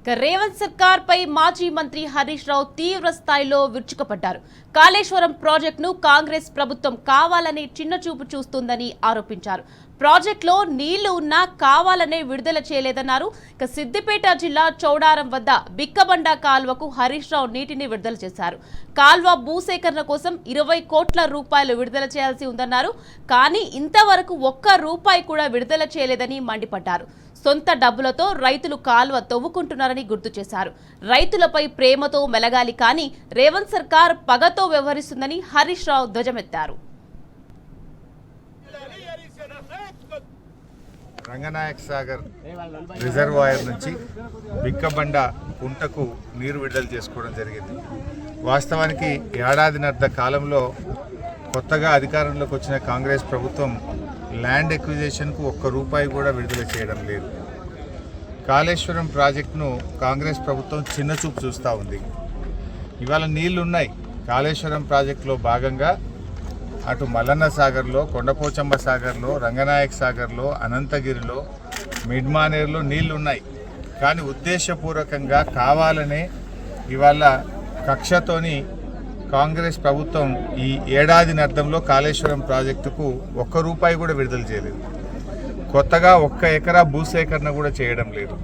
రేవంత్ సర్కార్ పై మాజీ మంత్రి హరీష్ రావు తీవ్ర స్థాయిలో విరుచుకుపడ్డారు. కాళేశ్వరం ప్రాజెక్టును కాంగ్రెస్ ప్రభుత్వం కావాలని చిన్నచూపు చూస్తుందని ఆరోపించారు. ప్రాజెక్టులో నీళ్లు ఉన్నా కావాలనే విడుదల చేయలేదన్నారు. సిద్దిపేట జిల్లా చౌడారం వద్ద బిక్కబండ కాల్వకు హరీష్ రావు నీటిని విడుదల చేశారు. కాల్వ భూసేకరణ కోసం 20 కోట్ల రూపాయలు విడుదల చేయాల్సి ఉందన్నారు. కానీ ఇంతవరకు ఒక్క రూపాయి కూడా విడుదల చేయలేదని మండిపడ్డారు. సొంత డబ్బులతో రైతులు కాల్వ తవ్వుకుంటున్నారని గుర్తు చేశారు. రైతులపై ప్రేమతో మెలగాలి కానీ రేవంత్ సర్కార్ పగతో వ్యవహరిస్తుందని హరీష్ రావు ధ్వజమెత్తారు. రంగనాయక సాగర్ రిజర్వాయర్ నుంచి బిక్కబండ కుంటకు నీరు విడుదల చేసుకోవడం జరిగింది. వాస్తవానికి ఏడాదిన్నర కాలంలో కొత్తగా అధికారంలోకి వచ్చిన కాంగ్రెస్ ప్రభుత్వం ల్యాండ్ ఎక్విజిషన్కు ఒక్క రూపాయి కూడా విడుదల చేయడం లేదు. కాళేశ్వరం ప్రాజెక్టును కాంగ్రెస్ ప్రభుత్వం చిన్నచూపు చూస్తూ ఉంది. ఇవాళ నీళ్లు ఉన్నాయి. కాళేశ్వరం ప్రాజెక్టులో భాగంగా అటు మల్లన్న సాగర్లో, కొండపోచమ్మ సాగర్లో, రంగనాయక సాగర్లో, అనంతగిరిలో, మిడ్మానేర్లో నీళ్లు ఉన్నాయి. కానీ ఉద్దేశపూర్వకంగా కావాలనే ఇవాళ కక్షతోని కాంగ్రెస్ ప్రభుత్వం ఈ ఏడాదిన్నరలో కాళేశ్వరం ప్రాజెక్టుకు ఒక్క రూపాయి కూడా విడుదల చేయలేదు. కొత్తగా 1 ఎకరా భూసేకరణ కూడా చేయడం లేదు.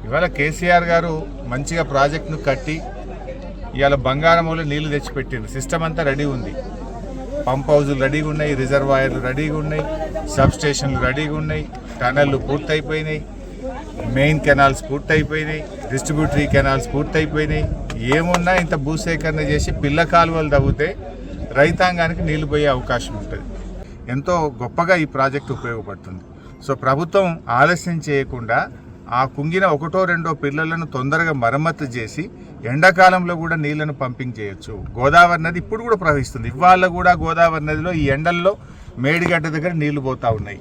ఇవాళ కేసీఆర్ గారు మంచిగా ప్రాజెక్టును కట్టి ఇవాళ బంగారంలో నీళ్లు తెచ్చిపెట్టింది. సిస్టమ్ అంతా రెడీ ఉంది. పంప్ హౌజులు రెడీగా ఉన్నాయి, రిజర్వాయర్లు రెడీగా ఉన్నాయి, సబ్ స్టేషన్లు రెడీగా ఉన్నాయి, టనళ్ళు పూర్తయిపోయినాయి, మెయిన్ కెనాల్స్ పూర్తయిపోయినాయి, డిస్ట్రిబ్యూటరీ కెనాల్స్ పూర్తయిపోయినాయి. ఏమున్నా ఇంత భూసేకరణ చేసి పిల్ల కాలువలు తవ్వితే రైతాంగానికి నీళ్లు పోయే అవకాశం ఉంటుంది. ఎంతో గొప్పగా ఈ ప్రాజెక్టు ఉపయోగపడుతుంది. సో ప్రభుత్వం ఆలస్యం చేయకుండా ఆ కుంగిన 1-2 పిల్లలను తొందరగా మరమ్మతు చేసి ఎండాకాలంలో కూడా నీళ్లను పంపింగ్ చేయొచ్చు. గోదావరి నది ఇప్పుడు కూడా ప్రవహిస్తుంది. ఇవాళ కూడా గోదావరి నదిలో ఈ ఎండల్లో మేడిగడ్డ దగ్గర నీళ్లు పోతూ ఉన్నాయి.